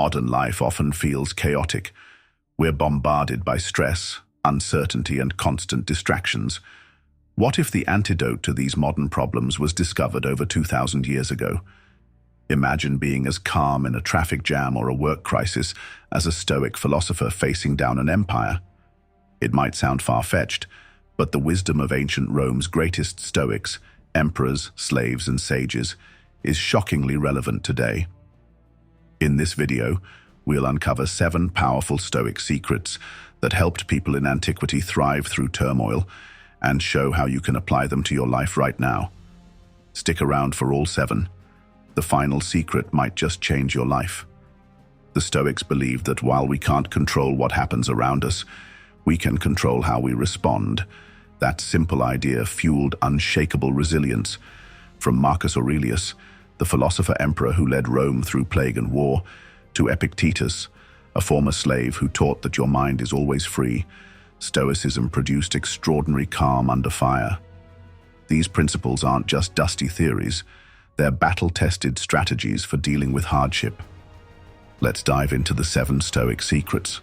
Modern life often feels chaotic. We're bombarded by stress, uncertainty, and constant distractions. What if the antidote to these modern problems was discovered over 2,000 years ago? Imagine being as calm in a traffic jam or a work crisis as a Stoic philosopher facing down an empire. It might sound far-fetched, but the wisdom of ancient Rome's greatest Stoics, emperors, slaves, and sages, is shockingly relevant today. In this video, we'll uncover 7 powerful Stoic secrets that helped people in antiquity thrive through turmoil and show how you can apply them to your life right now. Stick around for all 7. The final secret might just change your life. The Stoics believed that while we can't control what happens around us, we can control how we respond. That simple idea fueled unshakable resilience. From Marcus Aurelius, the philosopher-emperor who led Rome through plague and war, to Epictetus, a former slave who taught that your mind is always free, Stoicism produced extraordinary calm under fire. These principles aren't just dusty theories, they're battle-tested strategies for dealing with hardship. Let's dive into the 7 Stoic secrets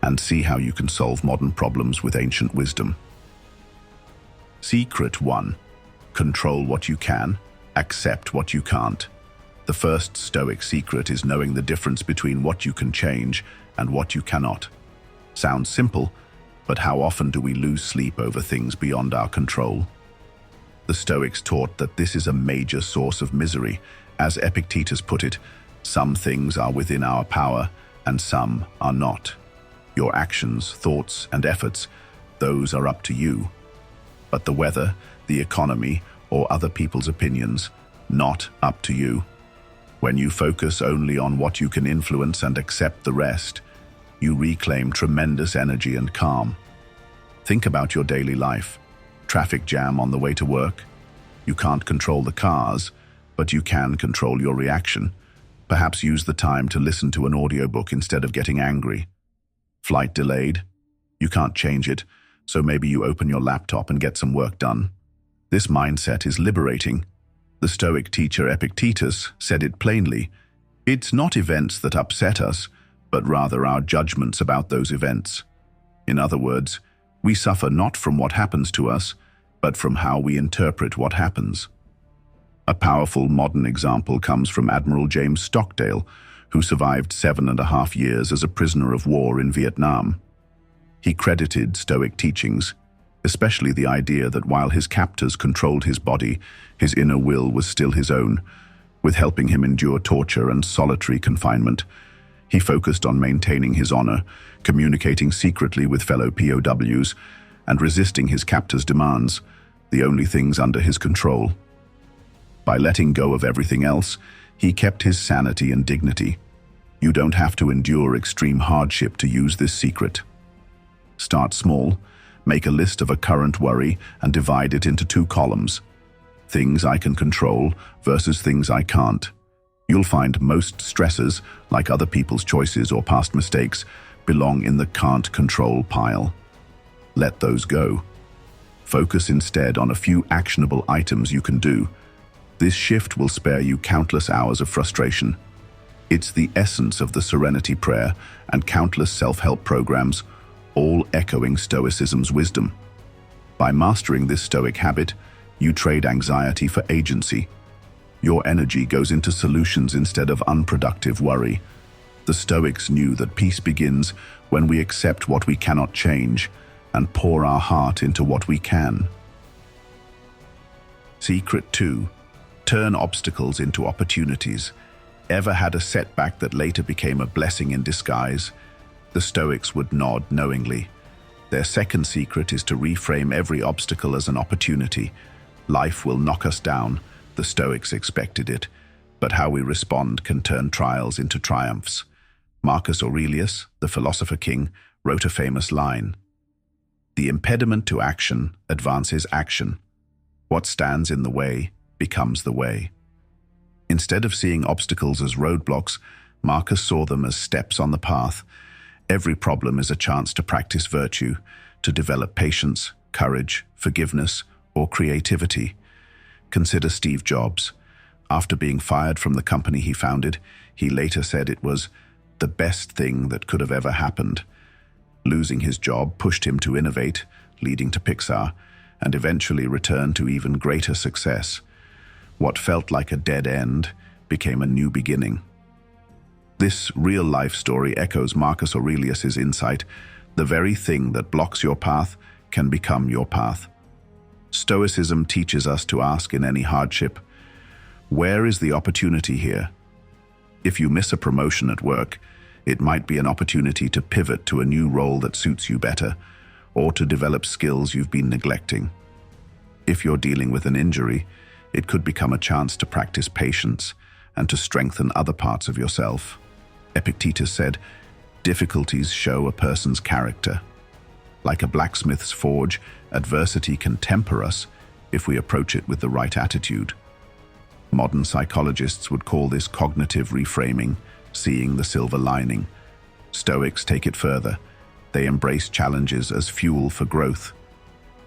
and see how you can solve modern problems with ancient wisdom. Secret 1. Control what you can, accept what you can't. The first Stoic secret is knowing the difference between what you can change and what you cannot. Sounds simple, but how often do we lose sleep over things beyond our control? The Stoics taught that this is a major source of misery. As Epictetus put it, some things are within our power and some are not. Your actions, thoughts, and efforts, those are up to you. But the weather, the economy, or other people's opinions, not up to you. When you focus only on what you can influence and accept the rest, you reclaim tremendous energy and calm. Think about your daily life. Traffic jam on the way to work. You can't control the cars, but you can control your reaction. Perhaps use the time to listen to an audiobook instead of getting angry. Flight delayed. You can't change it, so maybe you open your laptop and get some work done. This mindset is liberating. The Stoic teacher Epictetus said it plainly. It's not events that upset us, but rather our judgments about those events. In other words, we suffer not from what happens to us, but from how we interpret what happens. A powerful modern example comes from Admiral James Stockdale, who survived 7.5 years as a prisoner of war in Vietnam. He credited Stoic teachings, especially the idea that while his captors controlled his body, his inner will was still his own, with helping him endure torture and solitary confinement. He focused on maintaining his honor, communicating secretly with fellow POWs, and resisting his captors' demands, the only things under his control. By letting go of everything else, he kept his sanity and dignity. You don't have to endure extreme hardship to use this secret. Start small, make a list of a current worry and divide it into 2 columns. Things I can control versus things I can't. You'll find most stresses, like other people's choices or past mistakes, belong in the can't control pile. Let those go. Focus instead on a few actionable items you can do. This shift will spare you countless hours of frustration. It's the essence of the Serenity Prayer and countless self-help programs, all echoing Stoicism's wisdom. By mastering this Stoic habit, you trade anxiety for agency. Your energy goes into solutions instead of unproductive worry. The Stoics knew that peace begins when we accept what we cannot change and pour our heart into what we can. Secret 2. Turn obstacles into opportunities. Ever had a setback that later became a blessing in disguise? The Stoics would nod knowingly. Their second secret is to reframe every obstacle as an opportunity. Life will knock us down. The Stoics expected it, but how we respond can turn trials into triumphs. Marcus Aurelius, the philosopher king, wrote a famous line: "The impediment to action advances action. What stands in the way becomes the way." Instead of seeing obstacles as roadblocks, Marcus saw them as steps on the path. Every problem is a chance to practice virtue, to develop patience, courage, forgiveness, or creativity. Consider Steve Jobs. After being fired from the company he founded, he later said it was the best thing that could have ever happened. Losing his job pushed him to innovate, leading to Pixar, and eventually return to even greater success. What felt like a dead end became a new beginning. This real-life story echoes Marcus Aurelius's insight: the very thing that blocks your path can become your path. Stoicism teaches us to ask in any hardship, where is the opportunity here? If you miss a promotion at work, it might be an opportunity to pivot to a new role that suits you better, or to develop skills you've been neglecting. If you're dealing with an injury, it could become a chance to practice patience and to strengthen other parts of yourself. Epictetus said, "Difficulties show a person's character. Like a blacksmith's forge, adversity can temper us if we approach it with the right attitude." Modern psychologists would call this cognitive reframing, seeing the silver lining. Stoics take it further. They embrace challenges as fuel for growth.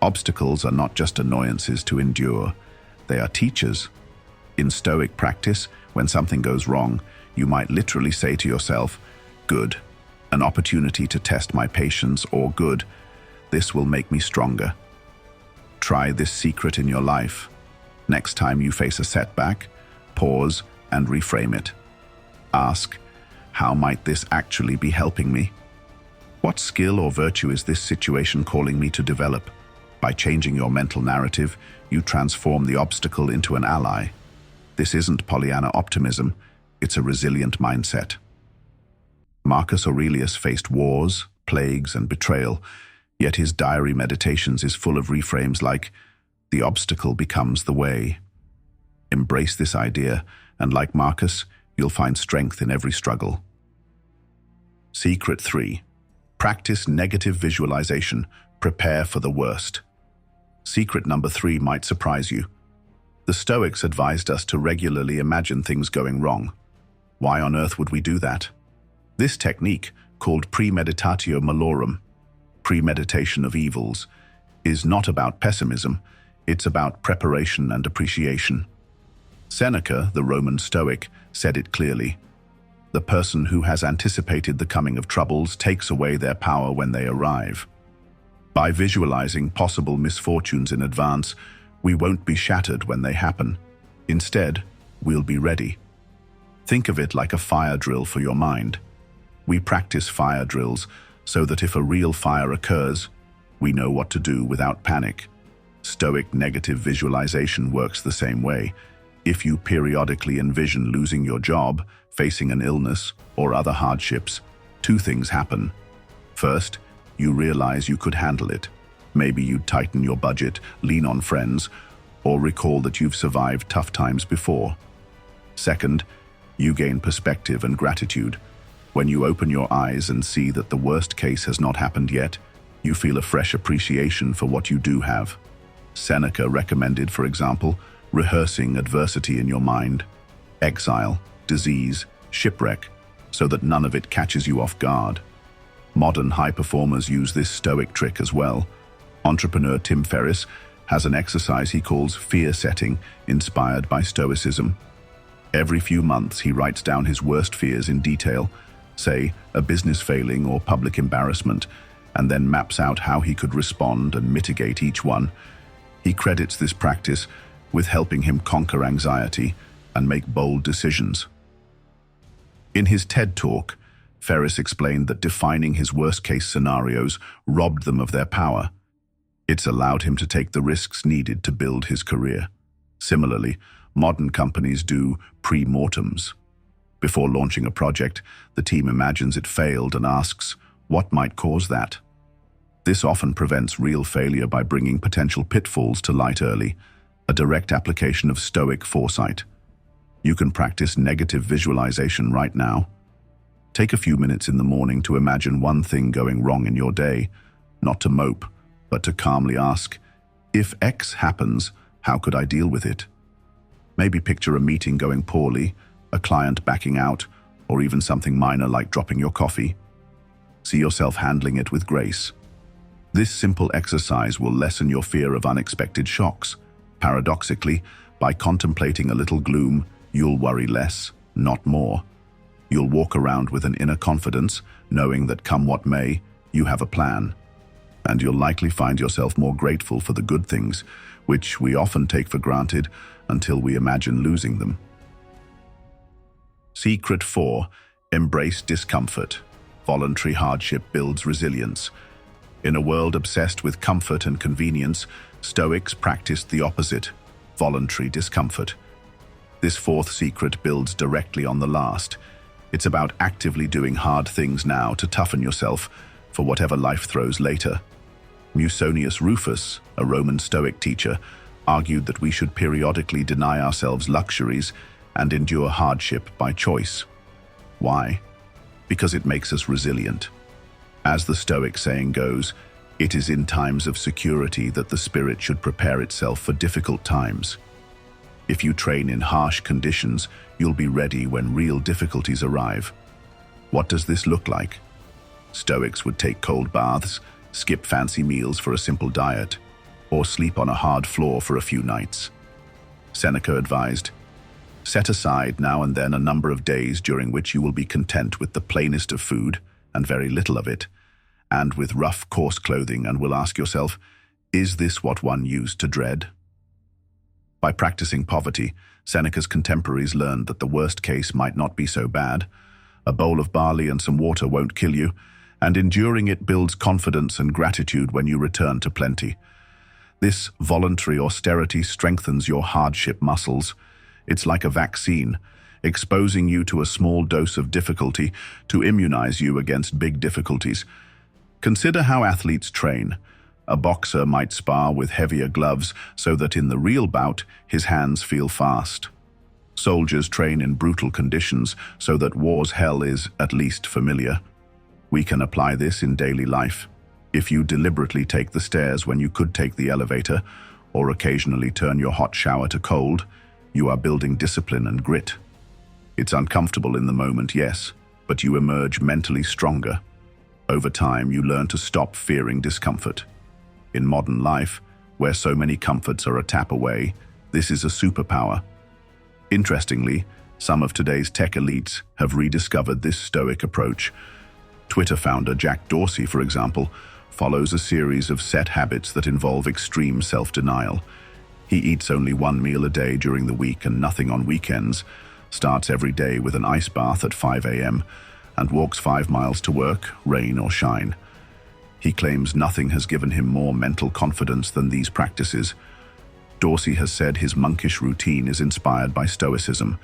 Obstacles are not just annoyances to endure, they are teachers. In Stoic practice, when something goes wrong, you might literally say to yourself, "Good, an opportunity to test my patience," or "Good, this will make me stronger." Try this secret in your life. Next time you face a setback, pause and reframe it. Ask, how might this actually be helping me? What skill or virtue is this situation calling me to develop? By changing your mental narrative, you transform the obstacle into an ally. This isn't Pollyanna optimism, it's a resilient mindset. Marcus Aurelius faced wars, plagues, and betrayal, yet his diary meditations is full of reframes like, "The obstacle becomes the way." Embrace this idea, and like Marcus, you'll find strength in every struggle. Secret 3. Practice negative visualization. Prepare for the worst. Secret number 3 might surprise you. The Stoics advised us to regularly imagine things going wrong. Why on earth would we do that? This technique, called premeditatio malorum, premeditation of evils, is not about pessimism, it's about preparation and appreciation. Seneca, the Roman Stoic, said it clearly: "The person who has anticipated the coming of troubles takes away their power when they arrive." By visualizing possible misfortunes in advance, we won't be shattered when they happen. Instead, we'll be ready. Think of it like a fire drill for your mind. We practice fire drills so that if a real fire occurs, we know what to do without panic. Stoic negative visualization works the same way. If you periodically envision losing your job, facing an illness, or other hardships, 2 things happen. First, you realize you could handle it. Maybe you'd tighten your budget, lean on friends, or recall that you've survived tough times before. Second, you gain perspective and gratitude. When you open your eyes and see that the worst case has not happened yet, you feel a fresh appreciation for what you do have. Seneca recommended, for example, rehearsing adversity in your mind, exile, disease, shipwreck, so that none of it catches you off guard. Modern high performers use this Stoic trick as well. Entrepreneur Tim Ferriss has an exercise he calls fear setting, inspired by Stoicism. Every few months he writes down his worst fears in detail, say a business failing or public embarrassment, and then maps out how he could respond and mitigate each one. He credits this practice with helping him conquer anxiety and make bold decisions. In his TED Talk, Ferriss explained that defining his worst-case scenarios robbed them of their power. It's allowed him to take the risks needed to build his career. Similarly, modern companies do pre-mortems. Before launching a project, the team imagines it failed and asks, what might cause that? This often prevents real failure by bringing potential pitfalls to light early, a direct application of Stoic foresight. You can practice negative visualization right now. Take a few minutes in the morning to imagine one thing going wrong in your day, not to mope, but to calmly ask, if X happens, how could I deal with it? Maybe picture a meeting going poorly, a client backing out, or even something minor like dropping your coffee. See yourself handling it with grace. This simple exercise will lessen your fear of unexpected shocks. Paradoxically, by contemplating a little gloom, you'll worry less, not more. You'll walk around with an inner confidence, knowing that come what may, you have a plan. And you'll likely find yourself more grateful for the good things, which we often take for granted until we imagine losing them. Secret 4. Embrace discomfort. Voluntary hardship builds resilience. In a world obsessed with comfort and convenience, Stoics practiced the opposite, voluntary discomfort. This fourth secret builds directly on the last. It's about actively doing hard things now to toughen yourself for whatever life throws later. Musonius Rufus, a Roman Stoic teacher, argued that we should periodically deny ourselves luxuries and endure hardship by choice. Why? Because it makes us resilient. As the Stoic saying goes, it is in times of security that the spirit should prepare itself for difficult times. If you train in harsh conditions, you'll be ready when real difficulties arrive. What does this look like? Stoics would take cold baths, skip fancy meals for a simple diet, or sleep on a hard floor for a few nights. Seneca advised, set aside now and then a number of days during which you will be content with the plainest of food and very little of it, and with rough, coarse clothing, and will ask yourself, is this what one used to dread? By practicing poverty, Seneca's contemporaries learned that the worst case might not be so bad. A bowl of barley and some water won't kill you, and enduring it builds confidence and gratitude when you return to plenty. This voluntary austerity strengthens your hardship muscles. It's like a vaccine, exposing you to a small dose of difficulty to immunize you against big difficulties. Consider how athletes train. A boxer might spar with heavier gloves so that in the real bout, his hands feel fast. Soldiers train in brutal conditions so that war's hell is at least familiar. We can apply this in daily life. If you deliberately take the stairs when you could take the elevator, or occasionally turn your hot shower to cold, you are building discipline and grit. It's uncomfortable in the moment, yes, but you emerge mentally stronger. Over time, you learn to stop fearing discomfort. In modern life, where so many comforts are a tap away, this is a superpower. Interestingly, some of today's tech elites have rediscovered this Stoic approach. Twitter founder Jack Dorsey, for example, follows a series of set habits that involve extreme self-denial. He eats only one meal a day during the week and nothing on weekends, starts every day with an ice bath at 5 a.m., and walks 5 miles to work, rain or shine. He claims nothing has given him more mental confidence than these practices. Dorsey has said his monkish routine is inspired by Stoicism.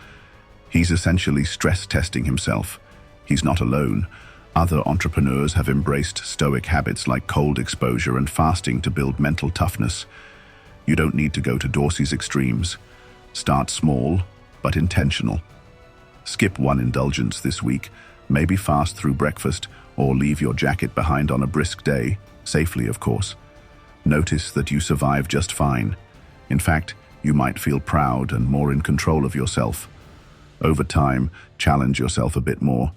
He's essentially stress testing himself. He's not alone. Other entrepreneurs have embraced Stoic habits like cold exposure and fasting to build mental toughness. You don't need to go to Dorsey's extremes. Start small, but intentional. Skip one indulgence this week, maybe fast through breakfast, or leave your jacket behind on a brisk day, safely of course. Notice that you survive just fine. In fact, you might feel proud and more in control of yourself. Over time, challenge yourself a bit more.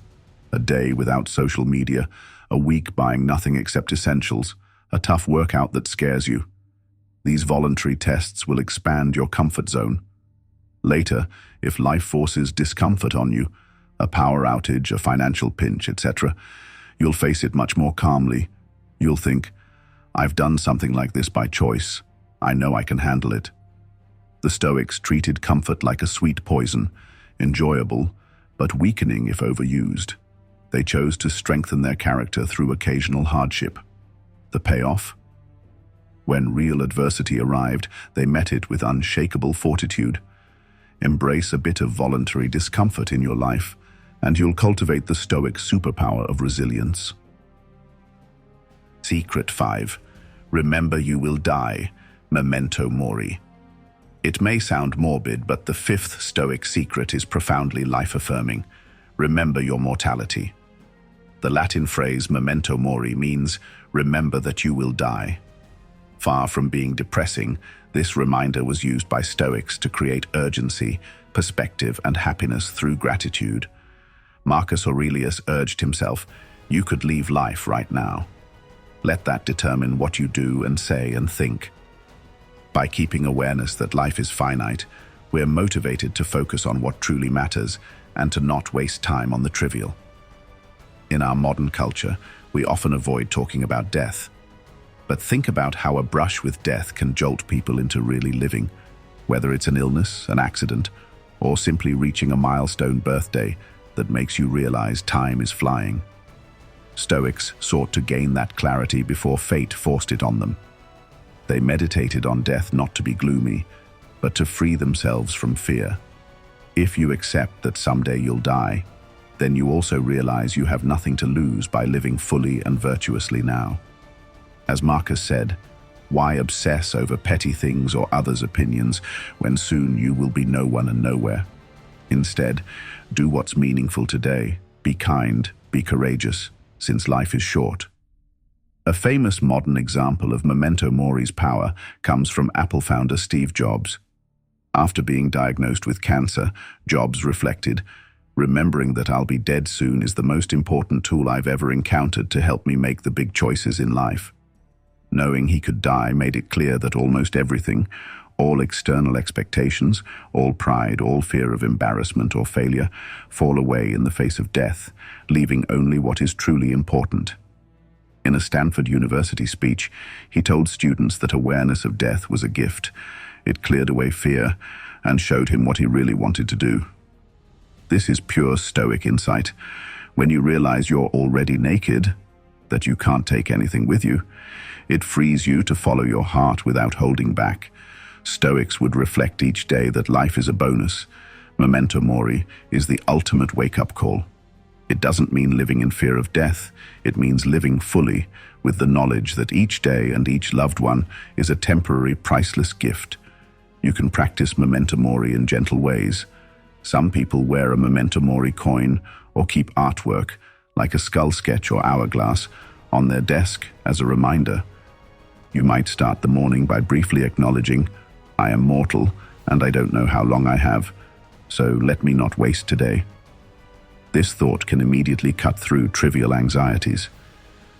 A day without social media, a week buying nothing except essentials, a tough workout that scares you. These voluntary tests will expand your comfort zone. Later, if life forces discomfort on you, a power outage, a financial pinch, etc., you'll face it much more calmly. You'll think, I've done something like this by choice. I know I can handle it. The Stoics treated comfort like a sweet poison, enjoyable, but weakening if overused. They chose to strengthen their character through occasional hardship. The payoff? When real adversity arrived, they met it with unshakable fortitude. Embrace a bit of voluntary discomfort in your life, and you'll cultivate the Stoic superpower of resilience. Secret 5. Remember you will die. Memento Mori. It may sound morbid, but the fifth Stoic secret is profoundly life-affirming. Remember your mortality. The Latin phrase Memento Mori means, remember that you will die. Far from being depressing, this reminder was used by Stoics to create urgency, perspective, and happiness through gratitude. Marcus Aurelius urged himself, you could leave life right now. Let that determine what you do and say and think. By keeping awareness that life is finite, we're motivated to focus on what truly matters, and to not waste time on the trivial. In our modern culture, we often avoid talking about death. But think about how a brush with death can jolt people into really living, whether it's an illness, an accident, or simply reaching a milestone birthday that makes you realize time is flying. Stoics sought to gain that clarity before fate forced it on them. They meditated on death not to be gloomy, but to free themselves from fear. If you accept that someday you'll die, then you also realize you have nothing to lose by living fully and virtuously now. As Marcus said, why obsess over petty things or others' opinions when soon you will be no one and nowhere? Instead, do what's meaningful today. Be kind, be courageous, since life is short. A famous modern example of Memento Mori's power comes from Apple founder Steve Jobs. After being diagnosed with cancer, Jobs reflected, "Remembering that I'll be dead soon is the most important tool I've ever encountered to help me make the big choices in life." Knowing he could die made it clear that almost everything, all external expectations, all pride, all fear of embarrassment or failure, fall away in the face of death, leaving only what is truly important. In a Stanford University speech, he told students that awareness of death was a gift. It cleared away fear and showed him what he really wanted to do. This is pure Stoic insight. When you realize you're already naked, that you can't take anything with you, it frees you to follow your heart without holding back. Stoics would reflect each day that life is a bonus. Memento Mori is the ultimate wake-up call. It doesn't mean living in fear of death. It means living fully with the knowledge that each day and each loved one is a temporary, priceless gift. You can practice Memento Mori in gentle ways. Some people wear a Memento Mori coin or keep artwork, like a skull sketch or hourglass, on their desk as a reminder. You might start the morning by briefly acknowledging, "I am mortal, and I don't know how long I have, so let me not waste today." This thought can immediately cut through trivial anxieties.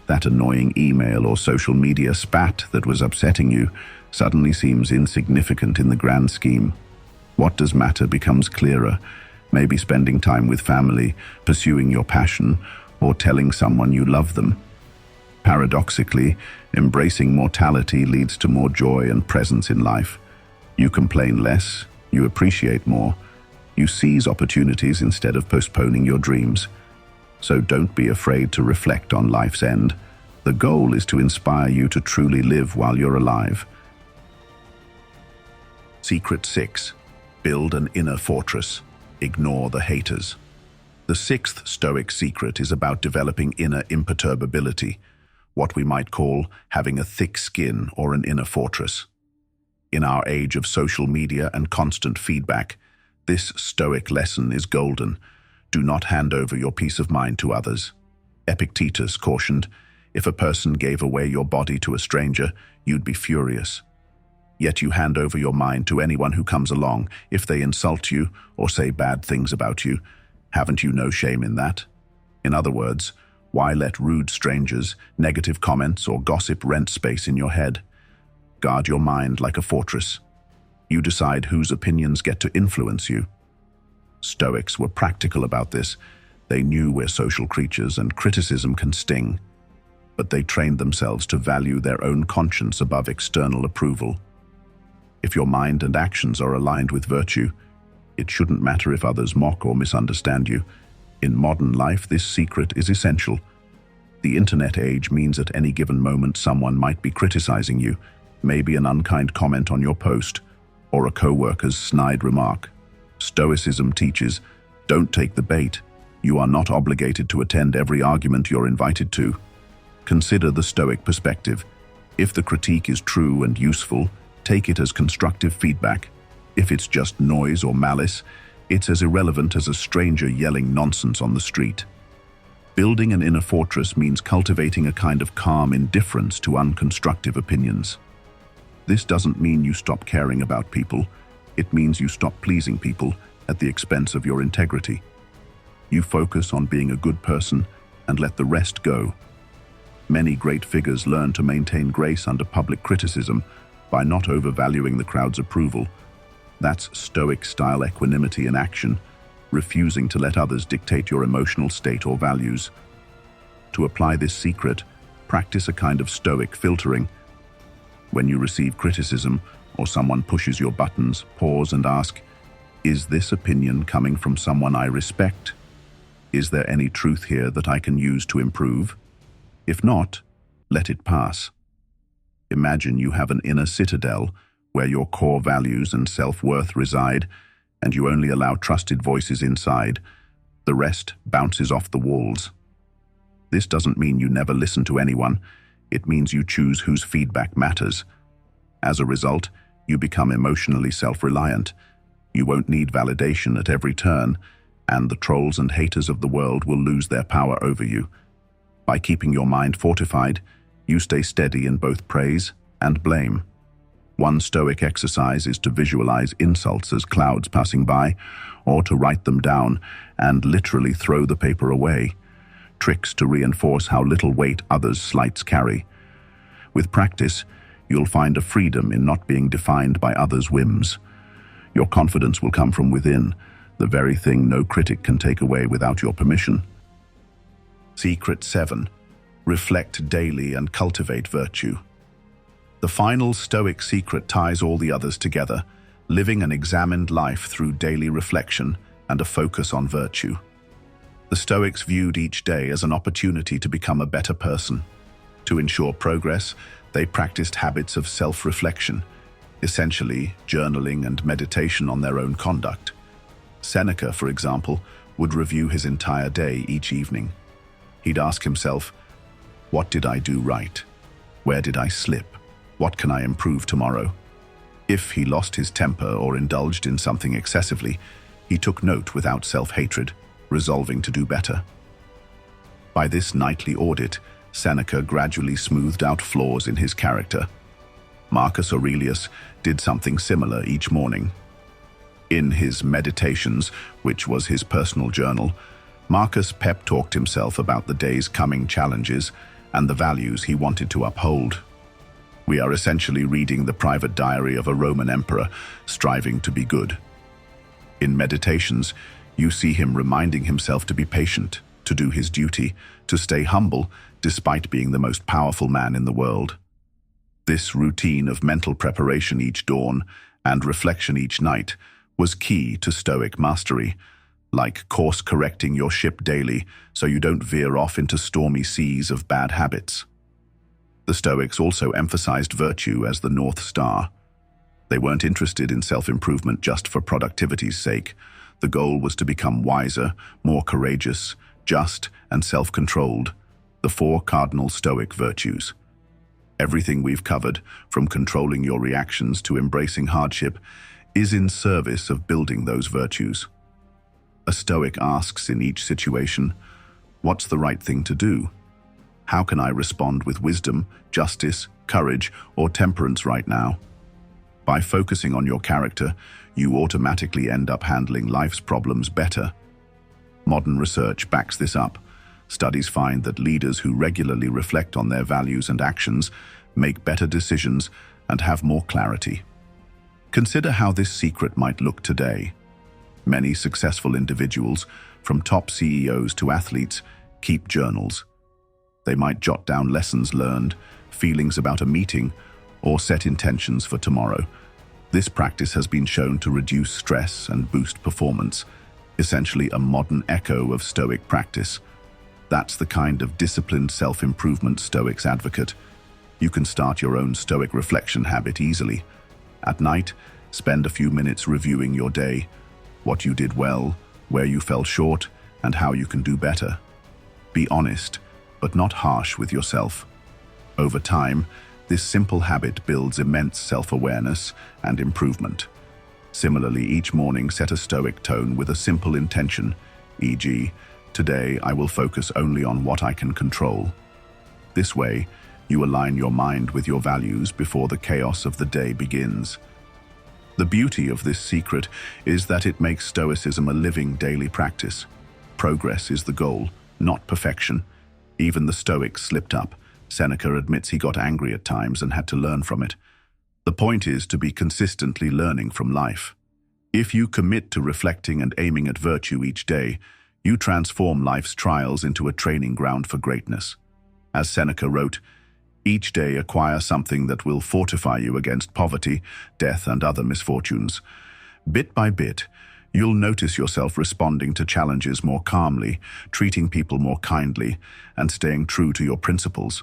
That annoying email or social media spat that was upsetting you suddenly seems insignificant in the grand scheme. What does matter becomes clearer, maybe spending time with family, pursuing your passion, or telling someone you love them. Paradoxically, embracing mortality leads to more joy and presence in life. You complain less, you appreciate more, you seize opportunities instead of postponing your dreams. So don't be afraid to reflect on life's end. The goal is to inspire you to truly live while you're alive. Secret 6. Build an inner fortress. Ignore the haters. The sixth Stoic secret is about developing inner imperturbability, what we might call having a thick skin or an inner fortress. In our age of social media and constant feedback, this Stoic lesson is golden. Do not hand over your peace of mind to others. Epictetus cautioned, if a person gave away your body to a stranger, you'd be furious. Yet you hand over your mind to anyone who comes along. If they insult you or say bad things about you, haven't you no shame in that? In other words, why let rude strangers, negative comments, or gossip rent space in your head? Guard your mind like a fortress. You decide whose opinions get to influence you. Stoics were practical about this. They knew we're social creatures and criticism can sting. But they trained themselves to value their own conscience above external approval. If your mind and actions are aligned with virtue, it shouldn't matter if others mock or misunderstand you. In modern life, this secret is essential. The internet age means at any given moment someone might be criticizing you, maybe an unkind comment on your post, or a co-worker's snide remark. Stoicism teaches, don't take the bait. You are not obligated to attend every argument you're invited to. Consider the Stoic perspective. If the critique is true and useful, take it as constructive feedback. If it's just noise or malice, it's as irrelevant as a stranger yelling nonsense on the street. Building an inner fortress means cultivating a kind of calm indifference to unconstructive opinions. This doesn't mean you stop caring about people. It means you stop pleasing people at the expense of your integrity. You focus on being a good person and let the rest go. Many great figures learn to maintain grace under public criticism by not overvaluing the crowd's approval. That's Stoic-style equanimity in action. refusing to let others dictate your emotional state or values. To apply this secret, practice a kind of Stoic filtering. When you receive criticism or someone pushes your buttons, pause and ask, is this opinion coming from someone I respect? Is there any truth here that I can use to improve? If not, let it pass. Imagine you have an inner citadel where your core values and self-worth reside, and you only allow trusted voices inside. The rest bounces off the walls. This doesn't mean you never listen to anyone. It means you choose whose feedback matters. As a result, you become emotionally self-reliant. You won't need validation at every turn, and the trolls and haters of the world will lose their power over you. By keeping your mind fortified, you stay steady in both praise and blame. One Stoic exercise is to visualize insults as clouds passing by, or to write them down and literally throw the paper away. Tricks to reinforce how little weight others' slights carry. With practice, you'll find a freedom in not being defined by others' whims. Your confidence will come from within, the very thing no critic can take away without your permission. Secret 7. Reflect daily and cultivate virtue. The final Stoic secret ties all the others together, living an examined life through daily reflection and a focus on virtue. The Stoics viewed each day as an opportunity to become a better person. To ensure progress, they practiced habits of self-reflection, essentially journaling and meditation on their own conduct. Seneca, for example, would review his entire day each evening. He'd ask himself, what did I do right? Where did I slip? What can I improve tomorrow? If he lost his temper or indulged in something excessively, he took note without self-hatred, resolving to do better. By this nightly audit, Seneca gradually smoothed out flaws in his character. Marcus Aurelius did something similar each morning. In his Meditations, which was his personal journal, Marcus pep-talked himself about the day's coming challenges and the values he wanted to uphold. We are essentially reading the private diary of a Roman emperor striving to be good. In Meditations, you see him reminding himself to be patient, to do his duty, to stay humble despite being the most powerful man in the world. This routine of mental preparation each dawn and reflection each night was key to Stoic mastery, like course-correcting your ship daily so you don't veer off into stormy seas of bad habits. The Stoics also emphasized virtue as the North Star. They weren't interested in self-improvement just for productivity's sake. The goal was to become wiser, more courageous, just, and self-controlled, the 4 cardinal Stoic virtues. Everything we've covered, from controlling your reactions to embracing hardship, is in service of building those virtues. A Stoic asks in each situation, what's the right thing to do? How can I respond with wisdom, justice, courage, or temperance right now? By focusing on your character, you automatically end up handling life's problems better. Modern research backs this up. Studies find that leaders who regularly reflect on their values and actions make better decisions and have more clarity. Consider how this secret might look today. Many successful individuals, from top CEOs to athletes, keep journals. They might jot down lessons learned, feelings about a meeting, or set intentions for tomorrow. This practice has been shown to reduce stress and boost performance, essentially a modern echo of Stoic practice. That's the kind of disciplined self-improvement Stoics advocate. You can start your own Stoic reflection habit easily. At night, spend a few minutes reviewing your day, what you did well, where you fell short, and how you can do better. Be honest, but not harsh with yourself. Over time, this simple habit builds immense self-awareness and improvement. Similarly, each morning set a Stoic tone with a simple intention, e.g., today I will focus only on what I can control. This way, you align your mind with your values before the chaos of the day begins. The beauty of this secret is that it makes Stoicism a living daily practice. Progress is the goal, not perfection. Even the Stoics slipped up. Seneca admits he got angry at times and had to learn from it. The point is to be consistently learning from life. If you commit to reflecting and aiming at virtue each day, you transform life's trials into a training ground for greatness. As Seneca wrote, each day acquire something that will fortify you against poverty, death, and other misfortunes. Bit by bit, you'll notice yourself responding to challenges more calmly, treating people more kindly, and staying true to your principles.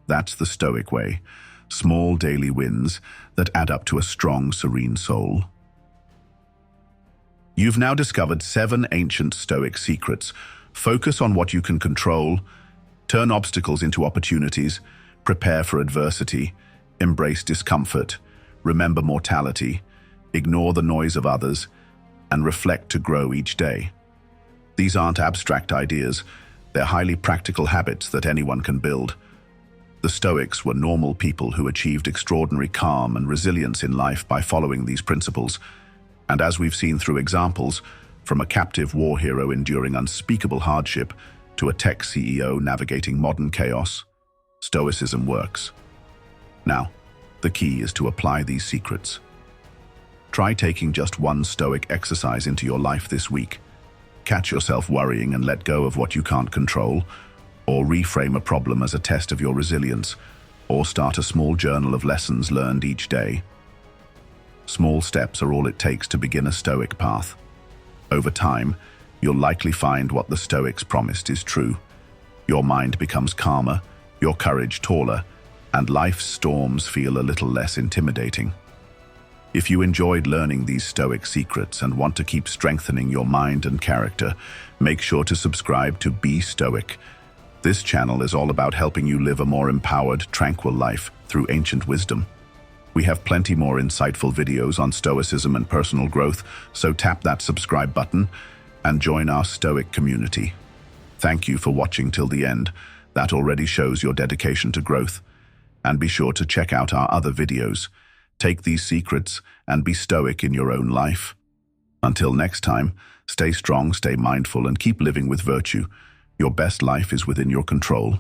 That's the Stoic way. Small daily wins that add up to a strong, serene soul. You've now discovered 7 ancient Stoic secrets. Focus on what you can control, turn obstacles into opportunities, prepare for adversity, embrace discomfort, remember mortality, ignore the noise of others, and reflect to grow each day. These aren't abstract ideas, they're highly practical habits that anyone can build. The Stoics were normal people who achieved extraordinary calm and resilience in life by following these principles. And as we've seen through examples, from a captive war hero enduring unspeakable hardship to a tech CEO navigating modern chaos, Stoicism works. Now, the key is to apply these secrets. Try taking just one Stoic exercise into your life this week. Catch yourself worrying and let go of what you can't control, or reframe a problem as a test of your resilience, or start a small journal of lessons learned each day. Small steps are all it takes to begin a Stoic path. Over time, you'll likely find what the Stoics promised is true. Your mind becomes calmer, your courage taller, and life's storms feel a little less intimidating. If you enjoyed learning these Stoic secrets and want to keep strengthening your mind and character, make sure to subscribe to Be Stoic. This channel is all about helping you live a more empowered, tranquil life through ancient wisdom. We have plenty more insightful videos on Stoicism and personal growth, so tap that subscribe button and join our Stoic community. Thank you for watching till the end. That already shows your dedication to growth. And be sure to check out our other videos. Take these secrets and be Stoic in your own life. Until next time, stay strong, stay mindful, and keep living with virtue. Your best life is within your control.